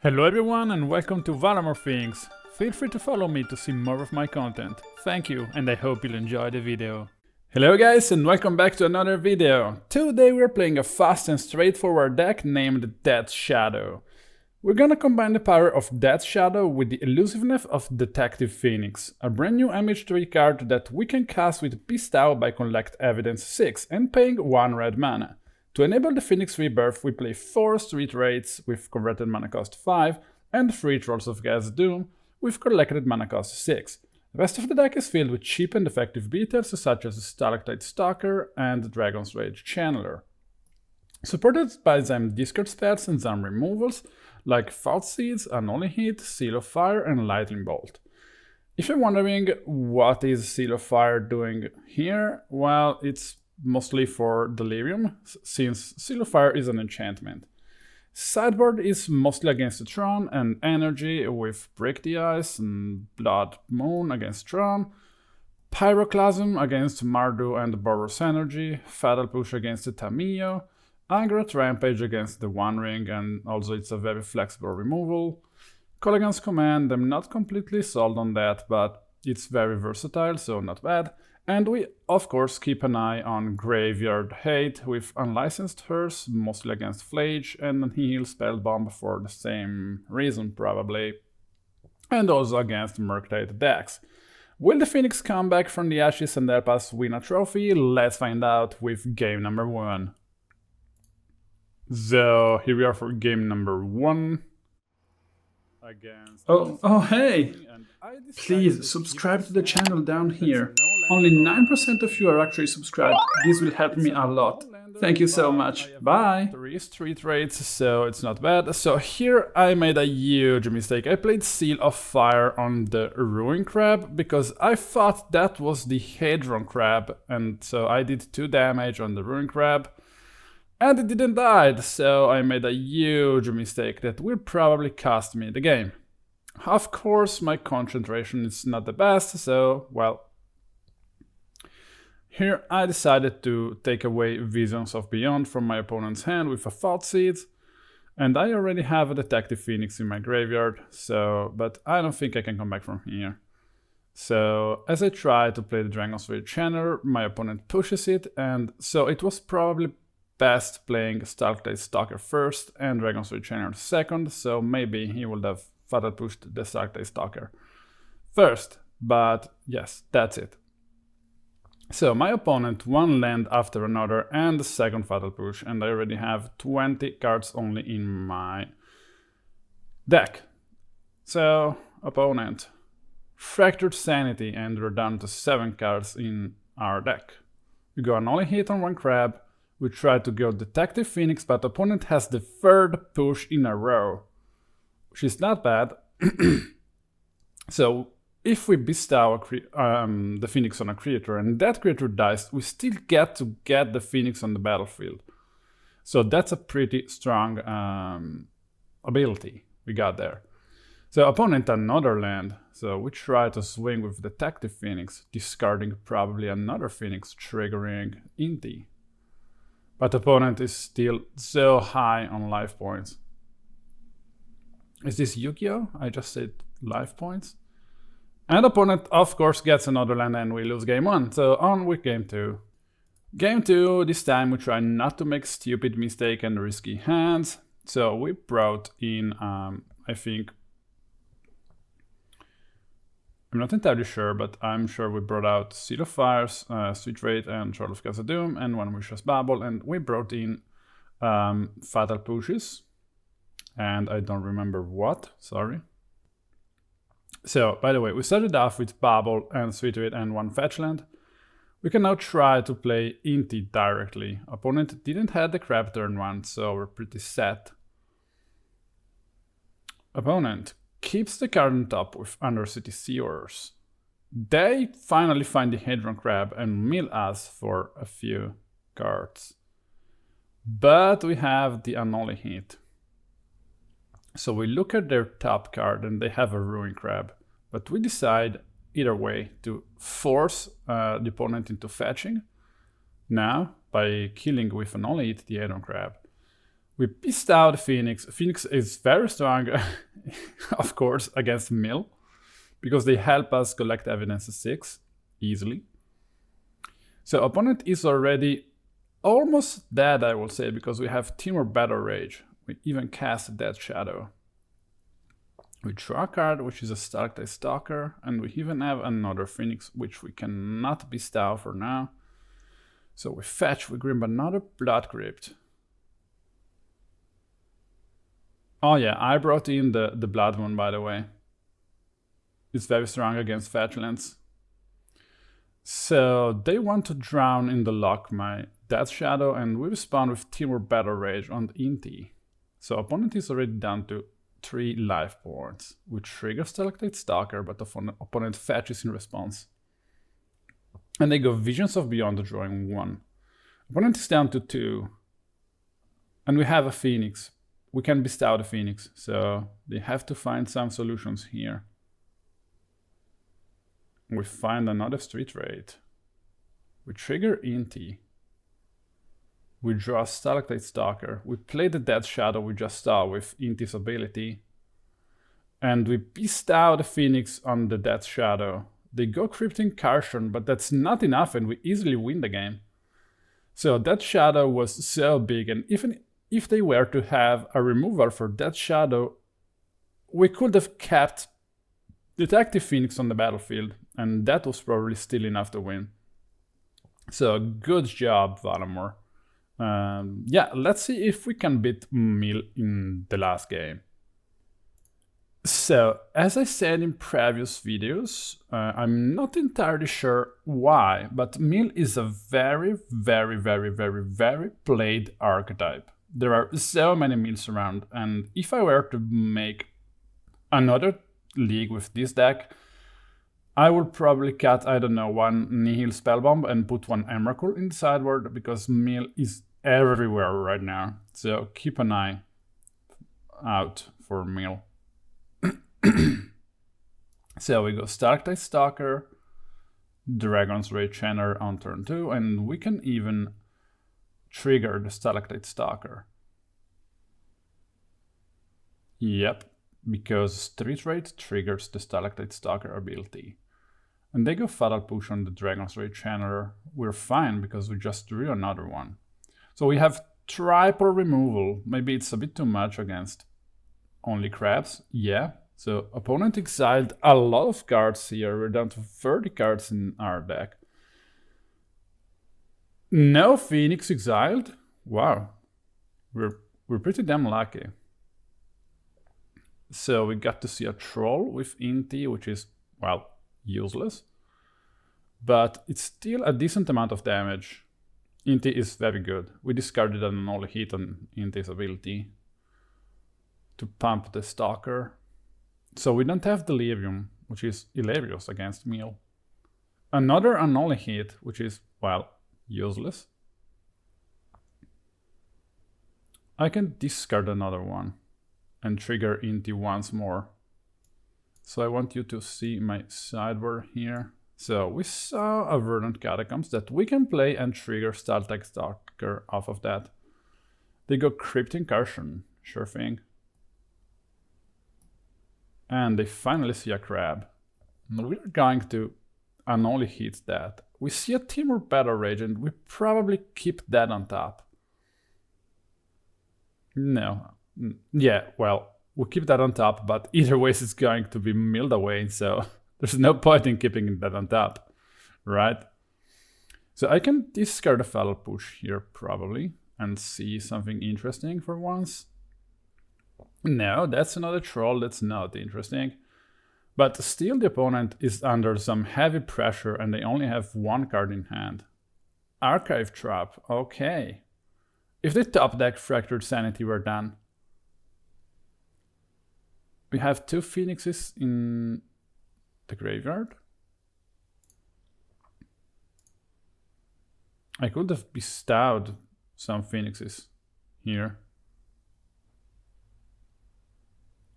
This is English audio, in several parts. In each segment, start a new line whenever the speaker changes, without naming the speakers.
Hello everyone and welcome to Valamore Things. Feel free to follow me to see more of my content. Thank you and I hope you'll enjoy the video. Hello guys and welcome back to another video. Today we're playing a fast and straightforward deck named Death Shadow. We're gonna combine the power of Death Shadow with the elusiveness of Detective Phoenix, a brand new MH3 card that we can cast with bestow by Collect Evidence 6 and paying 1 red mana. To enable the Phoenix Rebirth, we play 4 Street Wraiths with converted mana cost 5 and 3 Trolls of Khazad-dûm with collected mana cost 6. The rest of the deck is filled with cheap and effective beaters such as Stalactite Stalker and Dragon's Rage Channeler. Supported by some discard spells and some removals like Thoughtseize, Unholy Heat, Seal of Fire and Lightning Bolt. If you're wondering what is Seal of Fire doing here, well, it's mostly for Delirium, since Seal of Fire is an enchantment. Sideboard is mostly against the Tron and Energy with Break the Ice and Blood Moon against Tron, Pyroclasm against Mardu and Boros Energy, Fatal Push against the Tamiyo, Angrath Rampage against the One Ring, and also it's a very flexible removal. Kolaghan's Command, I'm not completely sold on that, but it's very versatile, so not bad. And we, of course, keep an eye on Graveyard Hate with Unlicensed Hearse, mostly against Flage, and Nihil Spellbomb for the same reason, probably. And also against Murktide decks. Will the Phoenix come back from the ashes and help us win a trophy? Let's find out with game number 1. So, here we are for game number 1.
Hey! Please subscribe to the channel down here. Only 9% of you are actually subscribed. This will help me a lot. Thank you so much. Bye!
3 Street Wraiths, so it's not bad. So here I made a huge mistake. I played Seal of Fire on the Ruin Crab because I thought that was the Hadron Crab, and so I did 2 damage on the Ruin Crab. And it didn't die, so I made a huge mistake that will probably cost me the game. Of course, my concentration is not the best, so, well. Here I decided to take away Visions of Beyond from my opponent's hand with a Thoughtseize, and I already have a Detective Phoenix in my graveyard, so, but I don't think I can come back from here. So, as I try to play the Dragon's Rage Channeler, my opponent pushes it, and so it was probably best playing Stalactite Stalker first and Dragon's Rage Channeler second, so maybe he would have fatal pushed the Stalactite Stalker first, but yes, that's it. So my opponent one land after another and the second fatal push, and I already have 20 cards only in my deck. So, opponent, Fractured Sanity, and we're down to 7 cards in our deck. We go Unholy Heat on 1 crab. We try to go Detective Phoenix, but opponent has the 3rd push in a row, which is not bad. So if we bestow the Phoenix on a creature and that creature dies, we still get to get the Phoenix on the battlefield. So that's a pretty strong ability we got there. So opponent another land, so we try to swing with Detective Phoenix, discarding probably another Phoenix, triggering Inti. But opponent is still so high on life points. Is this Yu-Gi-Oh? I just said life points. And opponent, of course, gets another land and we lose game 1. So on with game 2. Game 2, this time we try not to make stupid mistake and risky hands. So we brought in, I think, I'm not entirely sure, but I'm sure we brought out Seal of Fires, Street Wraith and Troll of Khazad-dûm, and one Mishra's Bauble, and we brought in Fatal Pushes, and I don't remember what, sorry. So, by the way, we started off with Bauble and Street Wraith and 1 fetch land. We can now try to play Inti directly. Opponent didn't have the crab turn 1, so we're pretty set. Opponent keeps the card on top with Undercity Sewers. They finally find the Hadron Crab and mill us for a few cards. But we have the Unholy Heat. So we look at their top card and they have a Ruin Crab. But we decide, either way, to force the opponent into fetching. Now, by killing with Unholy Heat the Hadron Crab. We pissed out Phoenix. Phoenix is very strong, of course, against Mill, because they help us collect evidence 6 easily. So opponent is already almost dead, I will say, because we have Temur Battle Rage. We even cast Death Shadow. We draw a card, which is a Stalactite Stalker, and we even have another Phoenix, which we cannot bestow for now. So we fetch, we grab another Blood Crypt. Oh yeah, I brought in the Blood one, by the way. It's very strong against fetchlands. So they want to drown in the lock my Death Shadow, and we respond with Temur Battle Rage on Inti. So opponent is already down to 3 life points. We trigger Stalactite Stalker, but opponent fetches in response. And they go Visions of Beyond, drawing 1. Opponent is down to 2. And we have a Phoenix. We can bestow the Phoenix, so they have to find some solutions here. We find another Street Wraith. We trigger Inti. We draw Stalactite Stalker. We play the Death Shadow we just saw with Inti's ability. And we bestow the Phoenix on the Death Shadow. They go Crypt Incursion, but that's not enough and we easily win the game. So Death Shadow was so big, and even if they were to have a removal for Death Shadow, we could have kept Detective Phoenix on the battlefield, and that was probably still enough to win. So good job, Valamor. Yeah, let's see if we can beat Mill in the last game. So, as I said in previous videos, I'm not entirely sure why, but Mill is a very played archetype. There are so many Mills around, and if I were to make another league with this deck, I would probably cut, I don't know, one Nihil Spellbomb and put one Emrakul in the sideboard, because Mill is everywhere right now. So keep an eye out for Mill. So we go Stalactite Stalker, Dragon's Rage Channeler on turn 2, and we can even trigger the Stalactite Stalker. Yep, because Street Wraith triggers the Stalactite Stalker ability. And they go Fatal Push on the Dragon's Rage Channeler. We're fine because we just drew another one. So we have triple removal. Maybe it's a bit too much against only crabs. Yeah. So opponent exiled a lot of cards here. We're down to 30 cards in our deck. No Phoenix exiled? Wow. We're pretty damn lucky. So we got to see a Troll with Inti, which is, well, useless. But it's still a decent amount of damage. Inti is very good. We discarded an Unholy Heat on Inti's ability to pump the Stalker. So we don't have Delirium, which is hilarious against Mill. Another Unholy Heat, which is, well, useless. I can discard another one and trigger Inti once more. So I want you to see my sideboard here. So we saw a Verdant Catacombs that we can play and trigger Stalactite Stalker off of that. They go Crypt Incursion, sure thing. And they finally see a crab. We're going to Unholy Heat that. We see a Temur Battle Rage and we probably keep that on top. No. Yeah, well, we'll keep that on top, but either way it's going to be milled away, so there's no point in keeping that on top, right? So I can discard a Fatal Push here probably and see something interesting for once. No, that's another Troll, that's not interesting. But still the opponent is under some heavy pressure and they only have one card in hand. Archive Trap, okay. If they top deck Fractured Sanity, we're done. We have 2 Phoenixes in the graveyard. I could have bestowed some Phoenixes here.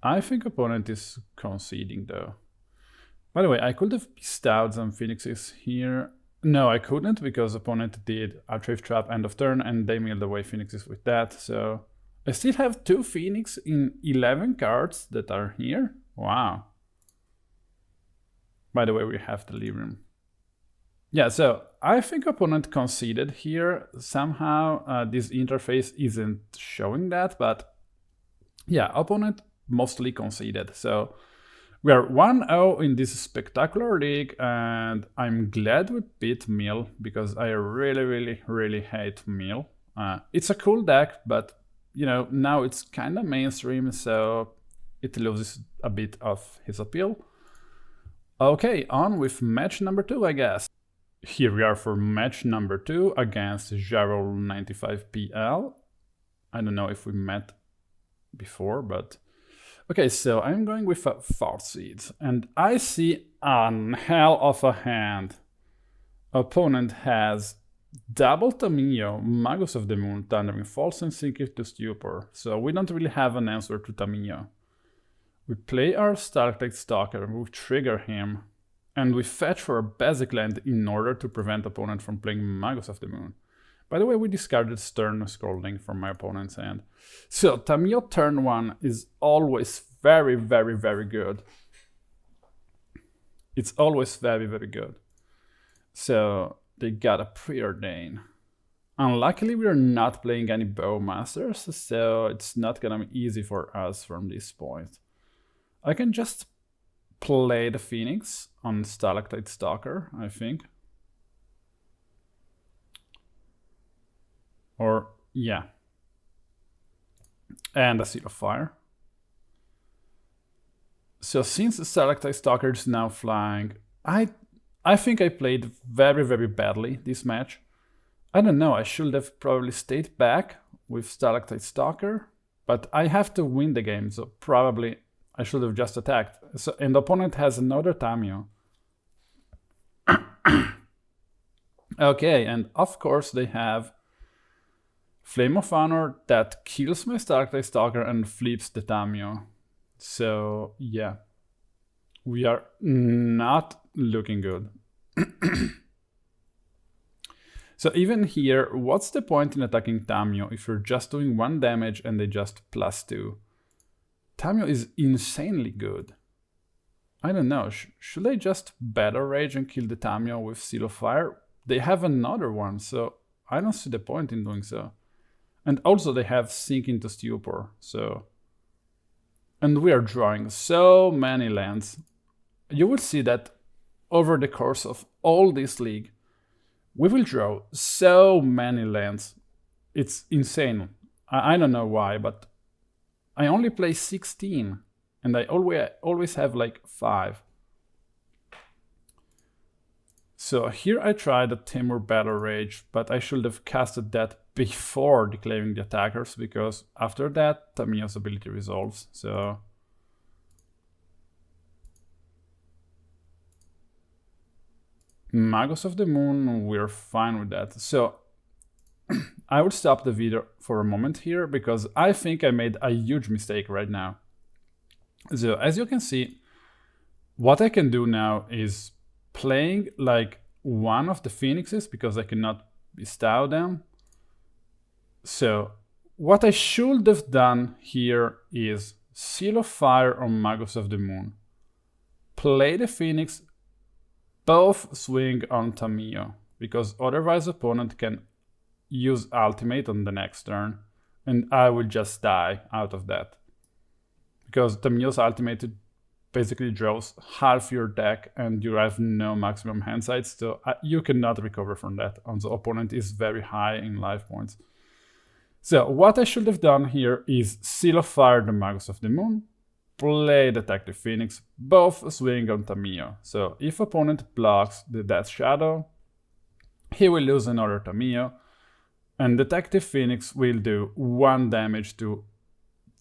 I think opponent is conceding though. By the way, I could have bestowed some Phoenixes here. No, I couldn't because opponent did Archive Trap end of turn and they milled away Phoenixes with that. So I still have 2 Phoenix in 11 cards that are here. Wow. By the way, we have the Delirium. Yeah, so I think opponent conceded here. Somehow this interface isn't showing that, but yeah, opponent mostly conceded. So we are 1-0 in this spectacular league, and I'm glad we beat Mill because I really hate Mill. It's a cool deck, but you know, now it's kind of mainstream, so it loses a bit of his appeal. Okay, on with match number 2, I guess. Here we are for match number 2 against Jarol95PL. I don't know if we met before, but... Okay, so I'm going with a Thoughtseize, and I see a hell of a hand. Opponent has double Tamiyo, Magus of the Moon, Thundering Falls, and Sink It to Stupor, so we don't really have an answer to Tamiyo. We play our Stalactite Stalker, we trigger him, and we fetch for a basic land in order to prevent opponent from playing Magus of the Moon. By the way, we discarded Stern Scrolling from my opponent's hand. So, Tamiyo turn 1 is always very good. It's always very good. So, they got a Preordain. Unluckily, we are not playing any Bowmasters, so it's not gonna be easy for us from this point. I can just play the Phoenix on Stalactite Stalker, I think. Or, yeah. And a Seal of Fire. So since the Stalactite Stalker is now flying, I think I played very badly this match. I don't know, I should have probably stayed back with Stalactite Stalker, but I have to win the game, so probably I should have just attacked. So, and the opponent has another Tamiyo. Okay, and of course they have Flame of Honor that kills my Stalactite Stalker and flips the Tamiyo. So yeah, we are not looking good. So even here, what's the point in attacking Tamiyo if you're just doing 1 damage and they just +2? Tamiyo is insanely good. I don't know, should I just Battle Rage and kill the Tamiyo with Seal of Fire? They have another one, so I don't see the point in doing so. And also they have Sink into Stupor, so... And we are drawing so many lands. You will see that over the course of all this league, we will draw so many lands. It's insane. I don't know why, but I only play 16 and I always have like 5. So here I tried a Temur Battle Rage, but I should have casted that before declaring the attackers, because after that Tamiyo's ability resolves, so... Magus of the Moon, we're fine with that. So, I will stop the video for a moment here, because I think I made a huge mistake right now. So, as you can see, what I can do now is playing like one of the Phoenixes, because I cannot bestow them. So, what I should have done here is Seal of Fire on Magus of the Moon. Play the Phoenix, both swing on Tamiyo, because otherwise opponent can use ultimate on the next turn, and I will just die out of that. Because Tamiyo's ultimate basically draws half your deck and you have no maximum hand size, so you cannot recover from that, and the opponent is very high in life points. So what I should have done here is Seal of Fire the Magus of the Moon, play Detective Phoenix, both swing on Tamiyo. So if opponent blocks the Death Shadow, he will lose another Tamiyo, and Detective Phoenix will do 1 damage to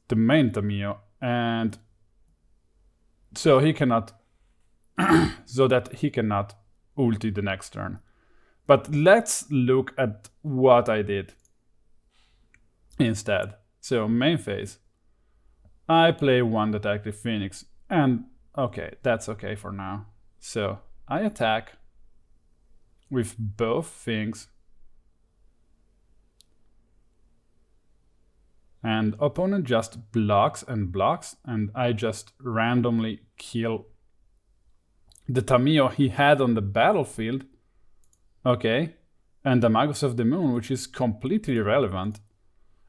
the main Tamiyo, and so he cannot so that he cannot ulti the next turn. But let's look at what I did instead. So main phase, I play 1 Detective Phoenix, and okay, that's okay for now. So I attack with both things, and opponent just blocks and blocks, and I just randomly kill the Tamiyo he had on the battlefield. Okay, and the Magus of the Moon, which is completely irrelevant.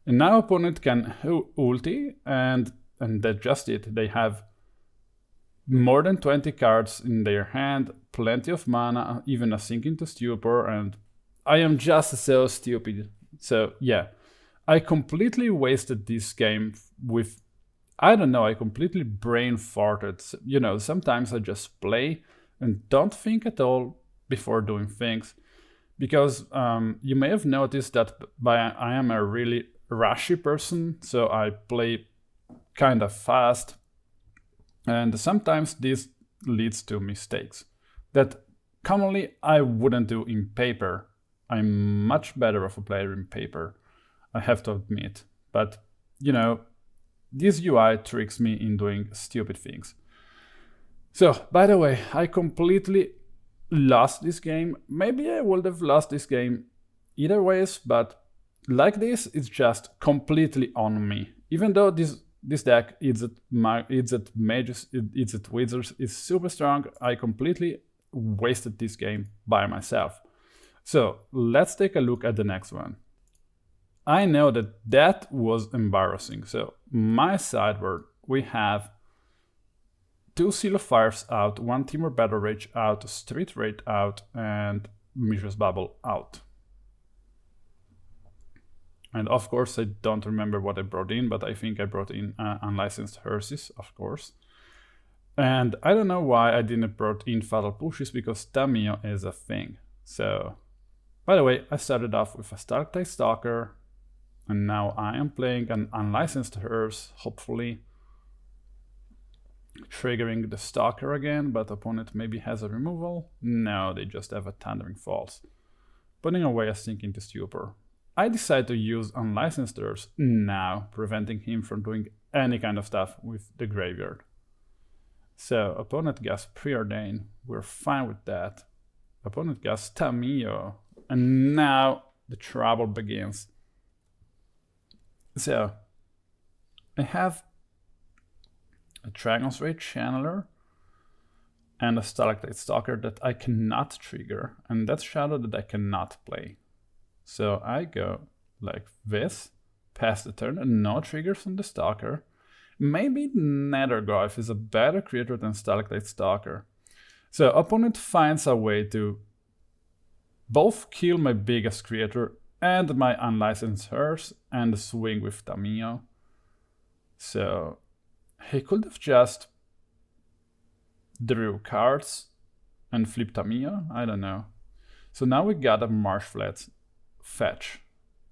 And now opponent can ulti, and that's just it. They have more than 20 cards in their hand, plenty of mana, even a Sink into Stupor, and I am just so stupid. So yeah, I completely wasted this game with, I don't know, I completely brain farted. You know, sometimes I just play and don't think at all before doing things. Because you may have noticed that I am a really rushy person, so I play kind of fast. And sometimes this leads to mistakes that commonly I wouldn't do in paper. I'm much better of a player in paper, I have to admit. But, you know, this UI tricks me in doing stupid things. So, by the way, I completely lost this game. Maybe I would have lost this game either ways, but like this, it's just completely on me. Even though this deck, Izzet Mages, Izzet Wizards, is super strong, I completely wasted this game by myself. So let's take a look at the next one. I know that was embarrassing. So my sideboard, we have 2 Seal of Fires out, 1 Temur Battle Rage out, Street Wraith out, and Mishra's Bauble out. And of course, I don't remember what I brought in, but I think I brought in Unlicensed Hearses, of course. And I don't know why I didn't brought in Fatal Pushes, because Tamiyo is a thing. So, by the way, I started off with a Stalactite Stalker, and now I am playing an Unlicensed Hearse, hopefully triggering the Stalker again, but opponent maybe has a removal. No, they just have a Thundering Falls, putting away a Sink into Stupor. I decide to use Unlicensed Hearse now, preventing him from doing any kind of stuff with the graveyard. So opponent gets Preordain, we're fine with that. Opponent gets Tamiyo, and now the trouble begins. So I have a Dragon's Rage Channeler and a Stalactite Stalker that I cannot trigger, and that's Shadow that I cannot play. So I go like this, pass the turn, and no triggers on the Stalker. Maybe Nethergoyf is a better creator than Stalactite Stalker. So opponent finds a way to both kill my biggest creator and my Unlicensed Hearse and swing with Tamiyo. So he could have just drew cards and flipped Tamiyo, I don't know. So now we got a Marsh Flats fetch,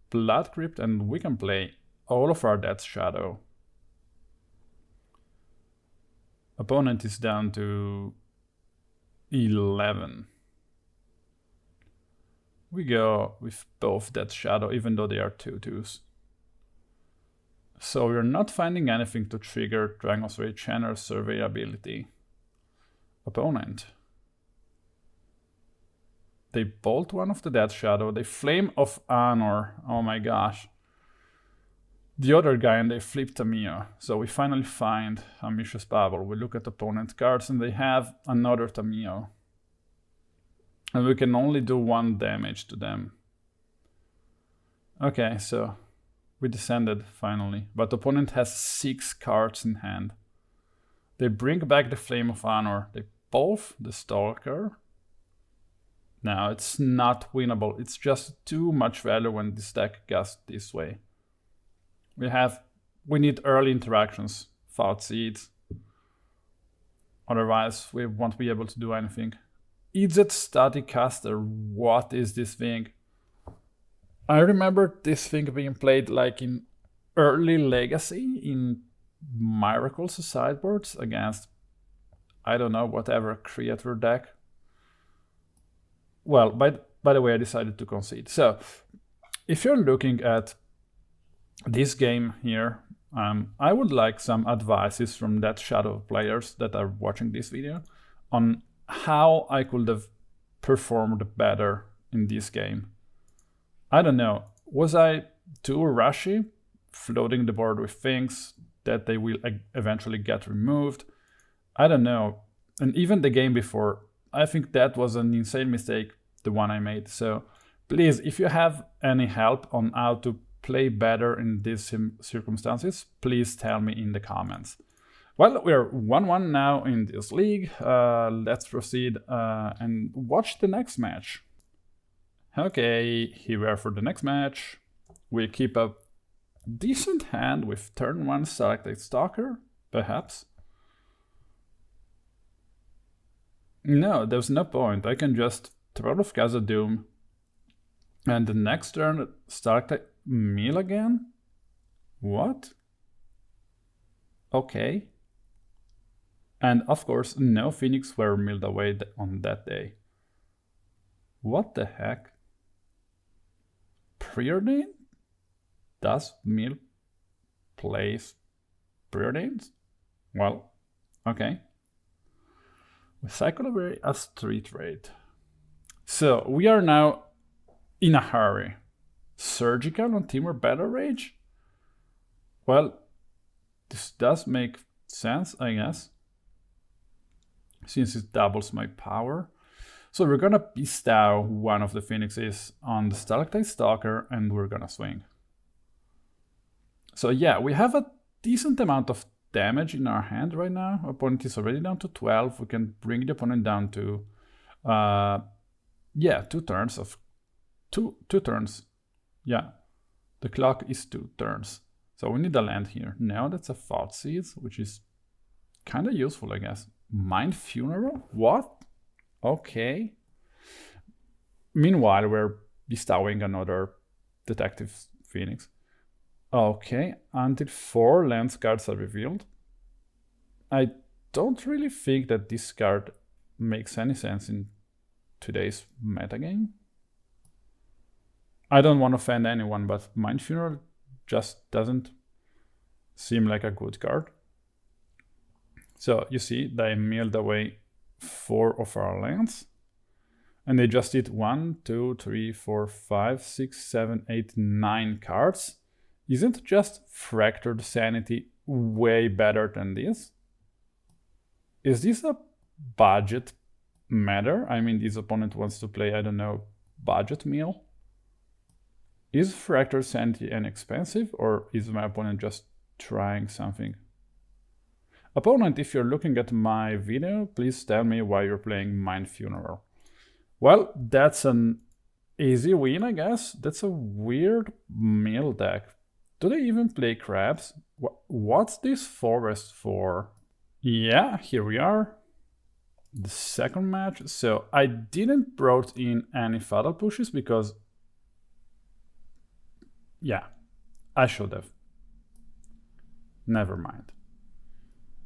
Blood Crypt, and we can play all of our Death Shadow. Opponent is down to 11. We go with both Death Shadow, even though they are 2/2s. So we're not finding anything to trigger Dragon's Rage Channeler surveyability. Opponent. They bolt one of the Death Shadow, they Flame of Honor, oh my gosh. The other guy, and they flip Tamiyo. So we finally find a Mishra's Bauble. We look at opponent cards and they have another Tamiyo. And we can only do 1 damage to them. Okay, so we descended finally. But opponent has 6 cards in hand. They bring back the Flame of Honor. They both the Stalker. Now it's not winnable. It's just too much value when this deck goes this way. We need early interactions, Thoughtseize. Otherwise, we won't be able to do anything. Izzet Staticaster, what is this thing? I remember this thing being played like in early Legacy in Miracle's sideboards against, I don't know, whatever creator deck. Well, by the way, I decided to concede. So, if you're looking at this game here, I would like some advices from Death Shadow players that are watching this video on how I could have performed better in this game. I don't know, was I too rushy? floating the board with things that they will eventually get removed. I don't know. And even the game before, I think that was an insane mistake, the one I made. So please, if you have any help on how to play better in these circumstances, please tell me in the comments. Well, we're 1-1 now in this league. Let's proceed and watch the next match. Okay, here we are for the next match. We'll keep a decent hand with turn 1 Stalactite Stalker, perhaps. No, there's no point. I can just Troll of Khazad-dûm. And the next turn, Stalactite Mire again? What? Okay. And of course, no Phoenix were milled away on that day. What the heck? Preordained? Does mill place preordained? Well, okay. We cycle away a Street Wraith. So we are now in a hurry. Surgical on Temur Battle Rage? Well, this does make sense, I guess, since it doubles my power. So we're gonna bestow one of the Phoenixes on the Stalactite Stalker and we're gonna swing. So yeah, we have a decent amount of damage in our hand right now. Opponent is already down to 12. We can bring the opponent down to, yeah, 2 turns of, two turns. Yeah, the clock is 2 turns. So we need a land here. Now that's a Thoughtseize, which is kind of useful, I guess. Mind Funeral? What? Okay. Meanwhile, we're bestowing another Detective Phoenix. Okay, until 4 land cards are revealed. I don't really think that this card makes any sense in today's metagame. I don't want to offend anyone, but Mind Funeral just doesn't seem like a good card. So you see, they milled away 4 of our lands. And they just did 1, 2, 3, 4, 5, 6, 7, 8, 9 cards. Isn't just Fractured Sanity way better than this? Is this a budget matter? I mean, this opponent wants to play, I don't know, budget meal? Is Fractured Sanity inexpensive, or is my opponent just trying something? Opponent, if you're looking at my video, please tell me why you're playing Mind Funeral. Well, that's an easy win, I guess. That's a weird meal deck. Do they even play crabs? What's this forest for? Yeah, here we are. The second match. So I didn't brought in any fatal pushes because, yeah, I should have. Never mind.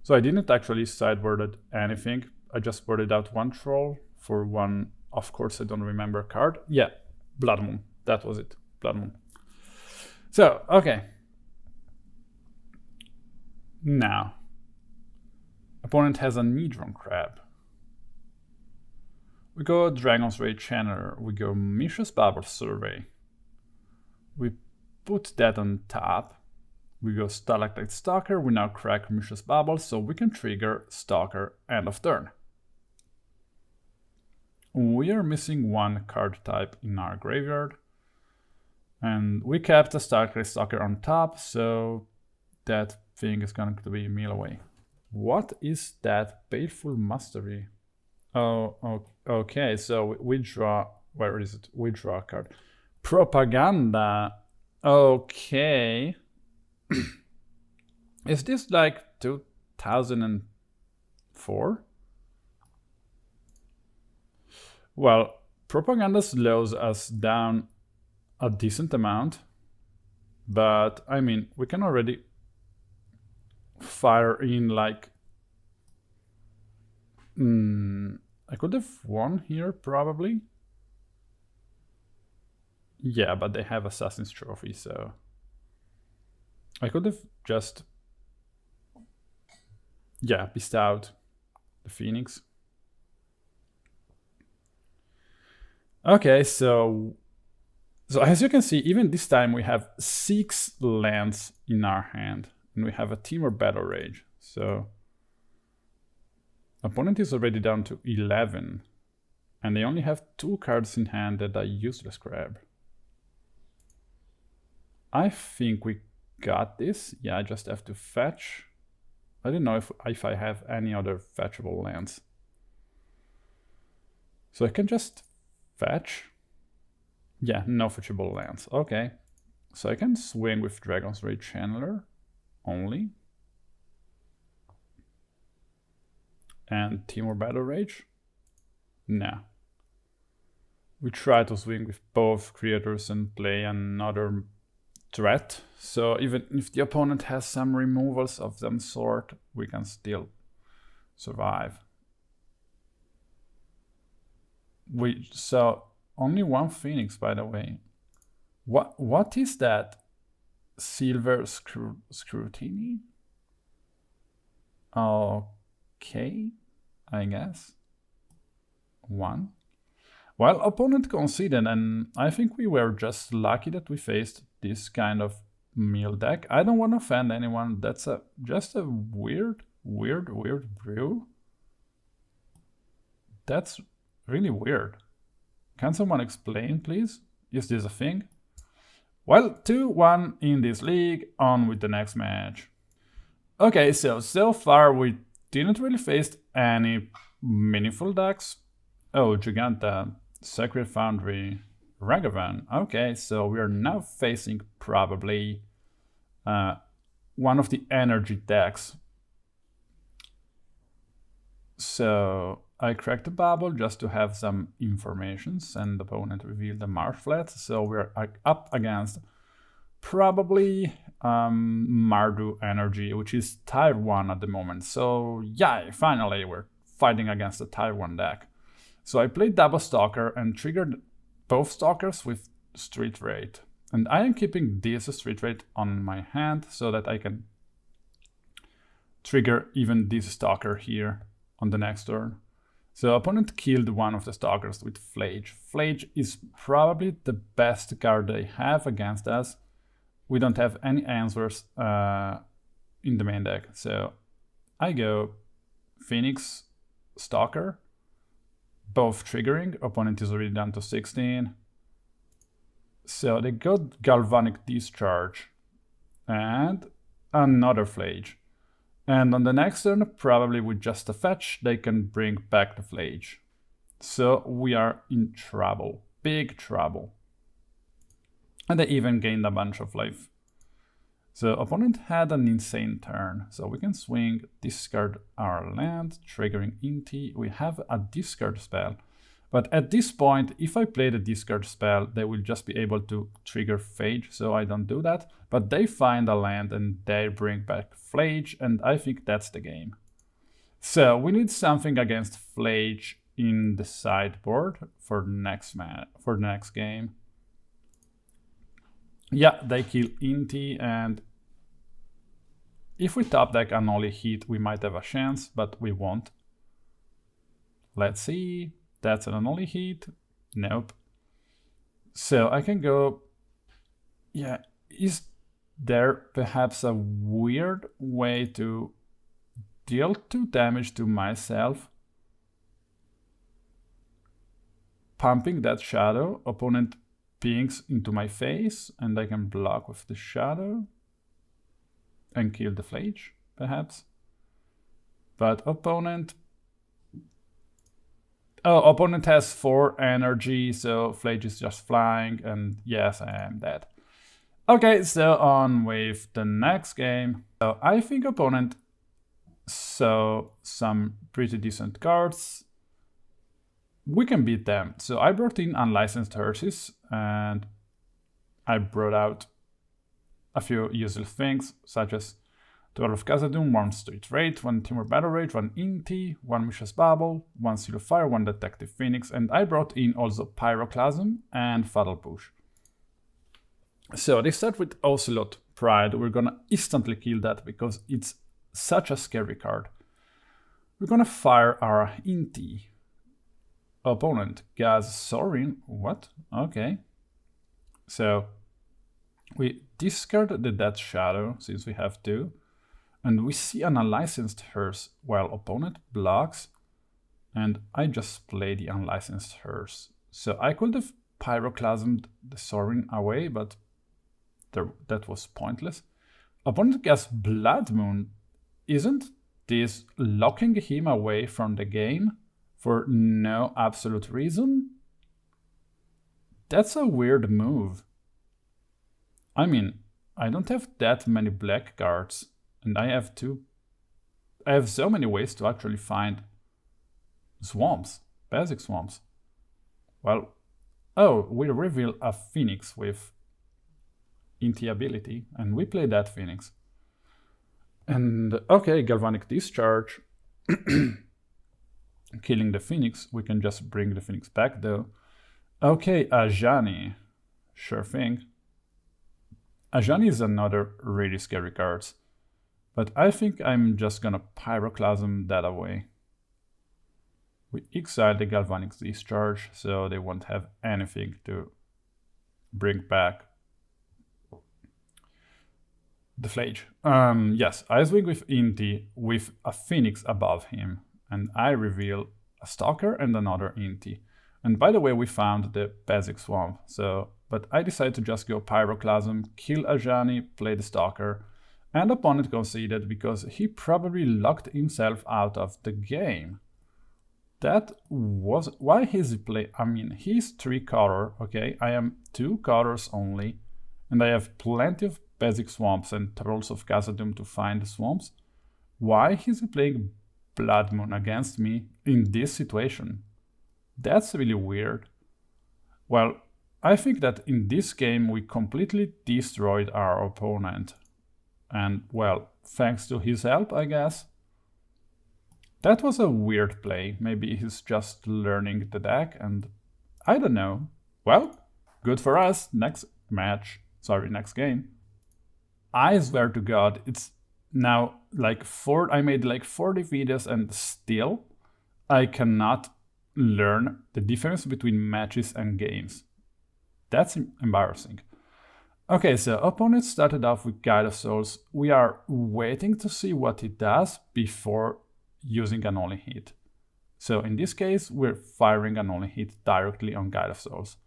So I didn't actually sideboarded anything. I just boarded out 1 troll for 1, of course I don't remember, card. Yeah, Blood Moon. That was it. Blood Moon. So, okay. Now, opponent has a Nidron Crab. We go Dragon's Rage Channeler. We go Mishra's Bauble Survey. We put that on top. We go Stalactite Stalker. We now crack Mishra's Bauble, so we can trigger Stalker end of turn. We are missing 1 card type in our graveyard. And we kept a Stalactite Stalker on top, so that thing is going to be mill away. What is that Baleful Mastery? Oh, okay, so we draw, where is it? We draw a card. Propaganda. Okay. Is this like 2004? Well, Propaganda slows us down a decent amount, but I mean, we can already fire in like... I could have won here, probably. Yeah, but they have Assassin's Trophy, so... I could have just... yeah, bestowed the Phoenix. Okay, so So as you can see, even this time we have 6 lands in our hand, and we have a Temur Battle Rage. So opponent is already down to 11, and they only have 2 cards in hand that are useless grab. I think we got this. Yeah, I just have to fetch. I don't know if I have any other fetchable lands. So I can just fetch. Yeah, no fetchable lands. Okay. So I can swing with Dragon's Rage Channeler only. And Temur Battle Rage? Nah. We try to swing with both creators and play another threat. So even if the opponent has some removals of some sort, we can still survive. We saw only 1 Phoenix, by the way. What is that? Silver Scrutiny? Okay, I guess. 1. Well, opponent conceded, and I think we were just lucky that we faced this kind of meal deck. I don't want to offend anyone. That's just a weird brew. That's really weird. Can someone explain, please? Is this a thing? Well, 2-1 in this league. On with the next match. Okay, so far we didn't really face any meaningful decks. Oh, Giganta, Sacred Foundry, Ragavan. Okay, so we are now facing probably one of the energy decks. So I cracked the Bauble just to have some informations, and the opponent revealed the Marsh Flats. So we're up against probably Mardu energy, which is tier 1 at the moment. So yeah, finally we're fighting against a tier 1 deck. So I played double Stalker and triggered both Stalkers with Street Wraith. And I am keeping this Street Wraith on my hand so that I can trigger even this Stalker here on the next turn. So opponent killed one of the Stalkers with Flage. Flage is probably the best card they have against us. We don't have any answers in the main deck. So I go Phoenix, Stalker, both triggering. Opponent is already down to 16. So they got Galvanic Discharge and another Flage. And on the next turn, probably with just a fetch, they can bring back the Flage. So we are in trouble, big trouble. And they even gained a bunch of life. So opponent had an insane turn. So we can swing, discard our land, triggering Inti. We have a discard spell. But at this point, if I play the discard spell, they will just be able to trigger Phage, so I don't do that. But they find a land and they bring back Flage, and I think that's the game. So we need something against Flage in the sideboard for the next game. Yeah, they kill Inti, and if we top deck Unholy Heat, we might have a chance, but we won't. Let's see. That's an Unholy Heat. Nope. So I can go... Yeah, is there perhaps a weird way to deal 2 damage to myself? Pumping that shadow, opponent pings into my face, and I can block with the shadow and kill the Flage, perhaps. But opponent... Oh, opponent has 4 energy, so Flage is just flying, and yes, I am dead. Okay, so on with the next game. So I think opponent saw some pretty decent cards. We can beat them. So I brought in Unlicensed Hearses, and I brought out a few useful things, such as Troll of Khazad-dûm, 1 Street Wraith, 1 Temur Battle Rage, 1 Inti, 1 Mishra's Bauble, 1 Seal of Fire, 1 Detective Phoenix, and I brought in also Pyroclasm and Fatal Push. So they start with Ocelot Pride. We're gonna instantly kill that because it's such a scary card. We're gonna fire our Inti. Opponent, Gaz Sorin. What? Okay. So we discard the Death Shadow, since we have to, and we see an Unlicensed Hearse while opponent blocks, and I just play the Unlicensed Hearse. So I could have Pyroclasmed the Sorin away, but that was pointless. Opponent casts Blood Moon. Isn't this locking him away from the game for no absolute reason? That's a weird move. I mean, I don't have that many black cards, and I have so many ways to actually find swamps, basic swamps. Well, oh, we reveal a Phoenix with Inti ability, and we play that Phoenix. And okay, Galvanic Discharge. Killing the Phoenix, we can just bring the Phoenix back though. Okay, Ajani, sure thing. Ajani is another really scary card, but I think I'm just gonna Pyroclasm that away. We exile the Galvanic Discharge, so they won't have anything to bring back. The Flage. Yes, I swing with Inti with a Phoenix above him, and I reveal a Stalker and another Inti. And by the way, we found the basic swamp, but I decided to just go Pyroclasm, kill Ajani, play the Stalker, and opponent conceded because he probably locked himself out of the game. That was why he's play. I mean, he's 3 color, okay? I am 2 colors only, and I have plenty of basic swamps and Trolls of Khazad-dûm to find the swamps. Why is he playing Blood Moon against me in this situation? That's really weird. Well, I think that in this game we completely destroyed our opponent. And well, thanks to his help, I guess. That was a weird play. Maybe he's just learning the deck and I don't know. Well, good for us. Next game. I swear to God, it's now like I made like 40 videos and still I cannot learn the difference between matches and games. That's embarrassing. Okay, so opponent started off with Guide of Souls. We are waiting to see what it does before using Unholy Heat. So in this case, we're firing Unholy Heat directly on Guide of Souls.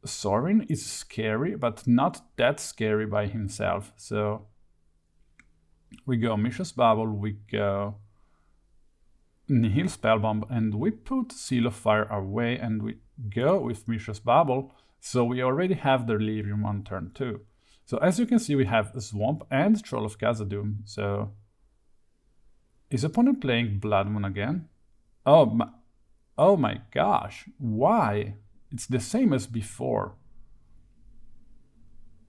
Sorin is scary, but not that scary by himself. So we go Mishra's Bauble, we go Nihil Spellbomb, and we put Seal of Fire away and we go with Mishra's Bauble. So we already have the Delirium on turn 2. So as you can see, we have a Swamp and Troll of Khazad-dûm. So is opponent playing Blood Moon again? Oh my gosh, why? It's the same as before.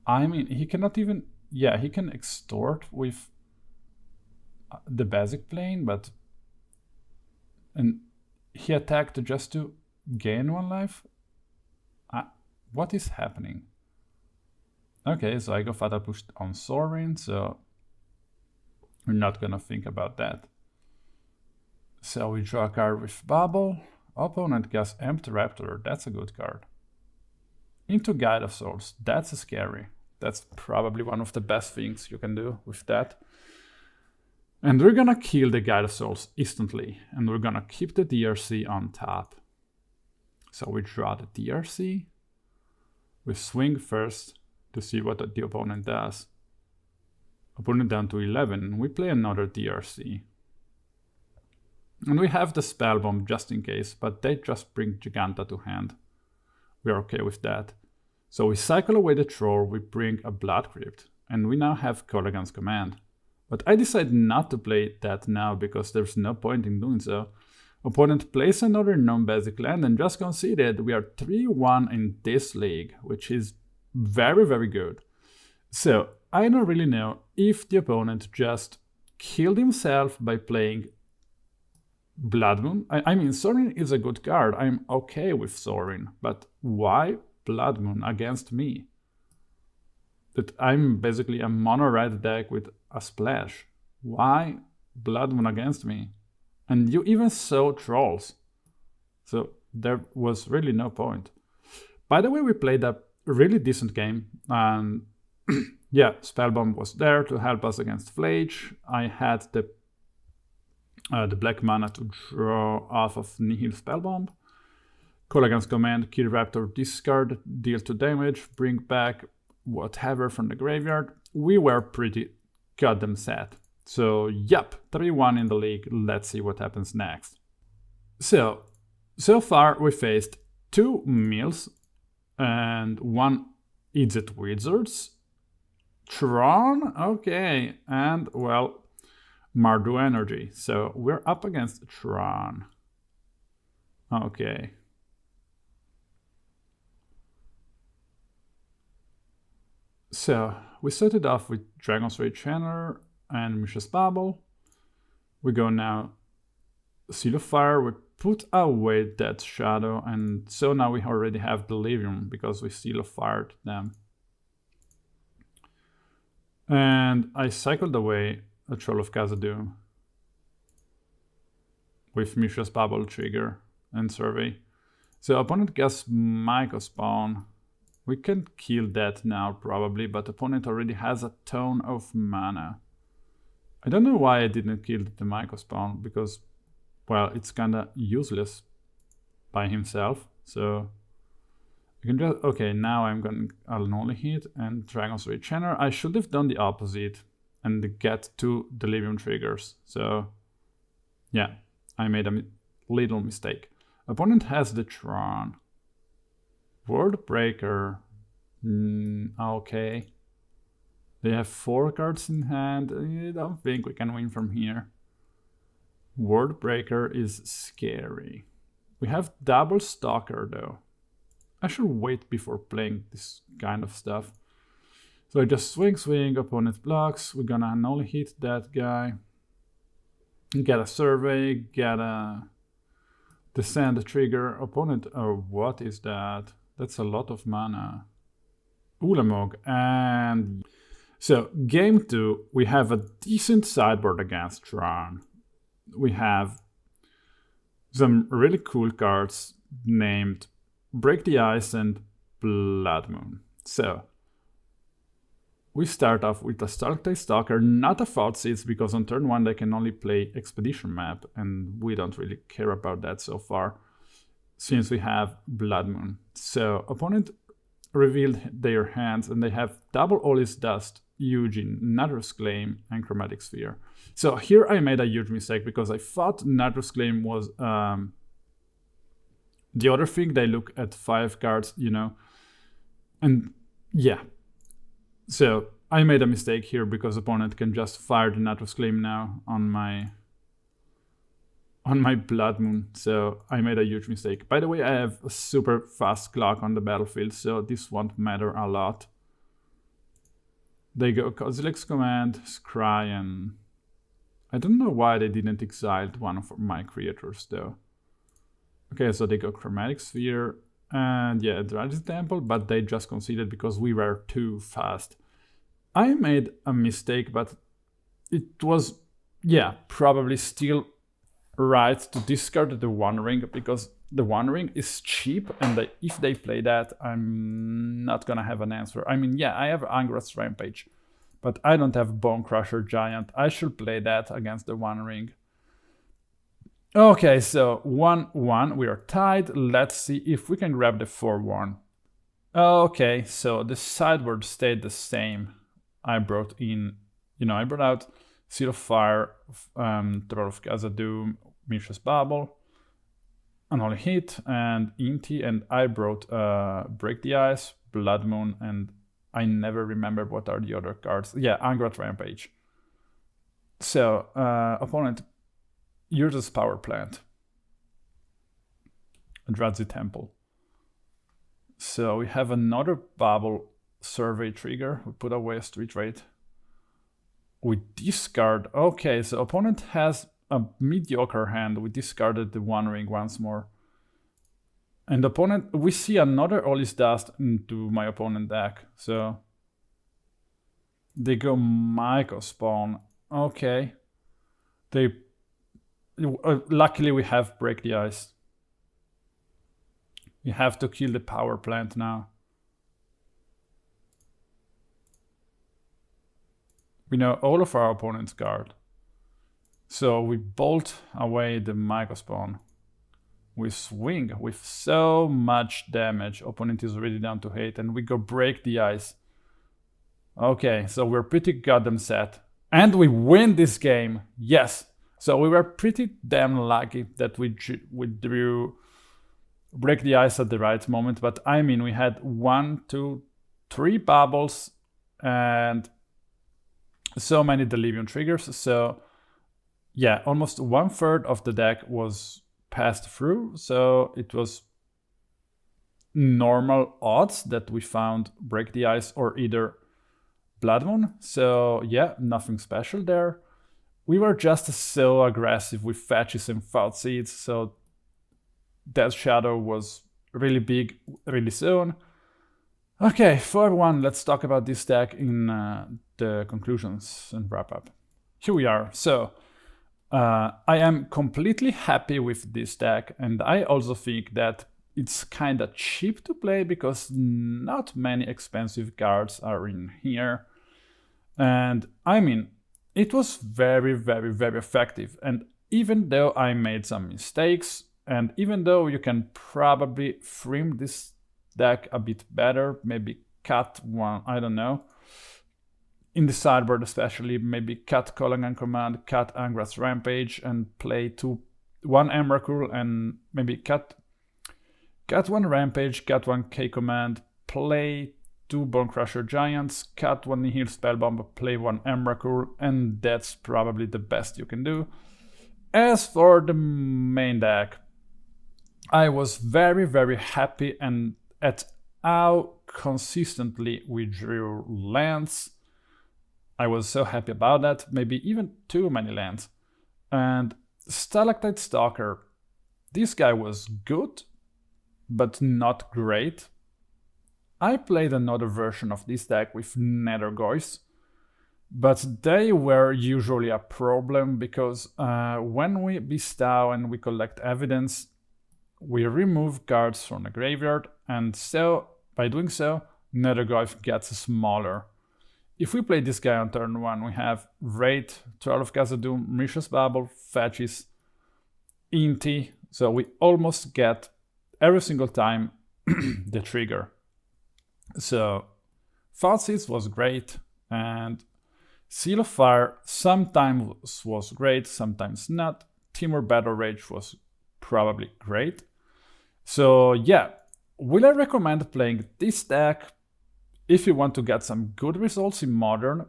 I mean, he cannot even... Yeah, he can extort with the basic plane, but... And he attacked just to gain 1 life? What is happening? Okay, so I go Fatal Push on Sorin, so... We're not gonna think about that. So we draw a card with Bauble. Opponent casts Empty Raptor, that's a good card. Into Guide of Souls, that's scary. That's probably one of the best things you can do with that. And we're gonna kill the Guide of Souls instantly, and we're gonna keep the DRC on top. So we draw the DRC. We swing first to see what the opponent does. Opponent down to 11, we play another DRC. And we have the Spellbomb just in case, but they just bring Giganta to hand. We're okay with that. So we cycle away the Troll, we bring a Blood Crypt, and we now have Kolaghan's Command. But I decided not to play that now because there's no point in doing so. Opponent plays another non-basic land and just conceded. We are 3-1 in this league, which is very, very good. So I don't really know if the opponent just killed himself by playing Blood Moon. I mean, Sorin is a good card. I'm okay with Sorin, but why Blood Moon against me? That I'm basically a mono-red deck with a splash. Why Blood Moon against me? And you even saw Trolls. So there was really no point. By the way, we played a really decent game. And yeah, Spellbomb was there to help us against Flage. I had the black mana to draw off of Nihil Spellbomb. Kolaghan's command, kill Raptor, discard, deal 2 damage, bring back whatever from the graveyard. We were pretty goddamn set. So yep, 3-1 in the league. Let's see what happens next. So far we faced 2 Mills and 1 Izzet Wizards. Tron, okay, and well, Mardu Energy. So we're up against Tron. Okay. So we started off with Dragon's Rage Channeler and Mishra's Bauble. We go now Seal of Fire, we put away Death Shadow, and so now we already have Delirium because we Seal of Fired them. And I cycled away a Troll of Khazad-dûm with Mishra's Bauble trigger and Survey. So opponent gets Myco Spawn. We can kill that now probably, but opponent already has a ton of mana. I don't know why I didn't kill the Myco Spawn, because, well, it's kinda useless by himself. So you can just, okay, now I'm going Unholy Heat and Dragon's Rage Channeler. I should have done the opposite and get 2 Delirium triggers. So yeah, I made a little mistake. Opponent has the Tron. World Breaker. Okay. They have 4 cards in hand. I don't think we can win from here. World Breaker is scary. We have double Stalker though. I should wait before playing this kind of stuff. So I just swing, opponent blocks. We're gonna Unholy Heat that guy. Get a Survey, get a Descend trigger. Opponent, oh, what is that? That's a lot of mana. Ulamog, and so game 2, we have a decent sideboard against Tron. We have some really cool cards named Break the Ice and Blood Moon. So we start off with a Stalactite Stalker, not a Thoughtseize, because on turn 1 they can only play Expedition Map, and we don't really care about that so far, since we have Blood Moon. So opponent revealed their hands, and they have double Oli's Dust, Eugene, Nadrus Claim, and Chromatic Sphere. So here I made a huge mistake, because I thought Nadrus Claim was the other thing. They look at 5 cards, you know, and yeah. So I made a mistake here, because opponent can just fire the Nadrus Claim now on my Blood Moon. So I made a huge mistake. By the way, I have a super fast clock on the battlefield, so this won't matter a lot. They go Kozilek's Command, Scry, and I don't know why they didn't exile one of my creators though. Okay, so they go Chromatic Sphere and yeah, Eldrazi Temple, but they just conceded because we were too fast. I made a mistake, but it was, yeah, probably still right to discard the One Ring, because the One Ring is cheap, and if they play that, I'm not gonna have an answer. I mean, yeah, I have Angrath's Rampage, but I don't have Bone Crusher Giant. I should play that against the One Ring. Okay, so 1-1, we are tied. Let's see if we can grab the 4-1. Okay, so the sideboard stayed the same. I brought in, I brought out Seal of Fire, Troll of Khazad-dûm, Mishra's Bauble, Unholy Heat, and Inti, and I brought Break the Ice, Blood Moon, and I never remember what are the other cards. Yeah, Angrath Rampage. So, opponent uses Power Plant, Eldrazi Temple. So we have another Bauble Survey trigger. We put away a Street Wraith. We discard. Okay, so opponent has a mediocre hand. We discarded the One Ring once more. And opponent, we see another Oli's Dust into my opponent deck. So they go Myco Spawn. Okay. They luckily we have Break the Ice. We have to kill the Power Plant now. We know all of our opponent's card. So we bolt away the Mycospawn. We swing with so much damage. Opponent is already down to 8 and we go break the ice. Okay, so we're pretty goddamn set. And we win this game. Yes. So we were pretty damn lucky that we drew break the ice at the right moment. But I mean, we had 1, 2, 3 bubbles and so many Delirium triggers. So yeah, almost 1/3 of the deck was passed through. So it was normal odds that we found break the ice or either Blood Moon. So yeah, nothing special there. We were just so aggressive with fetches and Thoughtseize, so Death Shadow was really big really soon. Okay, for everyone, let's talk about this deck in the conclusions and wrap up. Here we are. So I am completely happy with this deck, and I also think that it's kind of cheap to play because not many expensive cards are in here. And I mean, it was very, very, very effective. And even though I made some mistakes, and even though you can probably trim this deck a bit better, maybe cut one, I don't know, in the sideboard especially, maybe cut Kolaghan command, cut Angrath Rampage, and play 1 Emrakul, and maybe cut 1 Rampage, cut 1 K command, play 2 Bonecrusher Giants, cut 1 Nihil Spellbomb, play 1 Emrakul, and that's probably the best you can do. As for the main deck, I was very, very happy and at how consistently we drew lands. I was so happy about that, maybe even too many lands. And Stalactite Stalker, this guy was good, but not great. I played another version of this deck with Nethergoyfs, but they were usually a problem because when we bestow and we collect evidence, we remove cards from the graveyard, and so by doing so, Nethergoyf gets smaller. If we play this guy on turn 1, we have Wraith, Troll of Khazad-dûm, Mishra's Bauble, fetches, Inti, so we almost get every single time the trigger. So Thoughtseize was great, and Seal of Fire sometimes was great, sometimes not. Temur Battle Rage was probably great. So yeah, will I recommend playing this deck if you want to get some good results in Modern?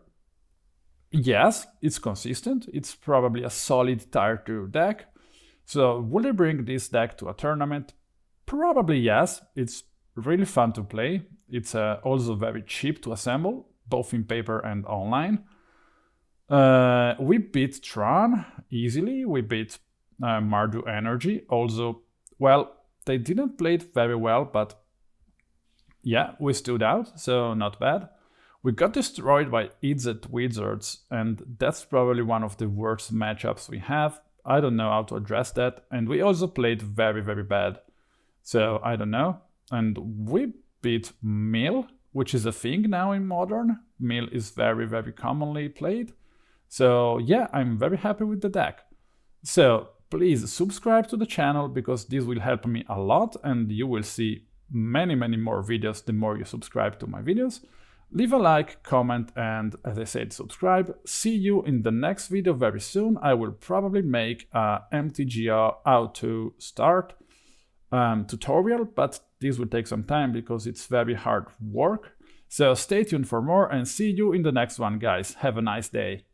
Yes, it's consistent. It's probably a solid tier 2 deck. So will I bring this deck to a tournament? Probably yes. It's really fun to play. It's also very cheap to assemble, both in paper and online. We beat Tron easily. We beat Mardu Energy. Also, well, they didn't play it very well, but yeah, we stood out, so not bad. We got destroyed by Izzet Wizards, and that's probably one of the worst matchups we have. I don't know how to address that, and we also played very, very bad. So I don't know. And we beat Mill, which is a thing now in Modern. Mill is very, very commonly played. So yeah, I'm very happy with the deck. So please subscribe to the channel because this will help me a lot, and you will see many, many more videos the more you subscribe to my videos. Leave a like, comment, and as I said, subscribe. See you in the next video very soon. I will probably make a MTGO how to start tutorial, but this will take some time because it's very hard work. So stay tuned for more and see you in the next one, guys. Have a nice day.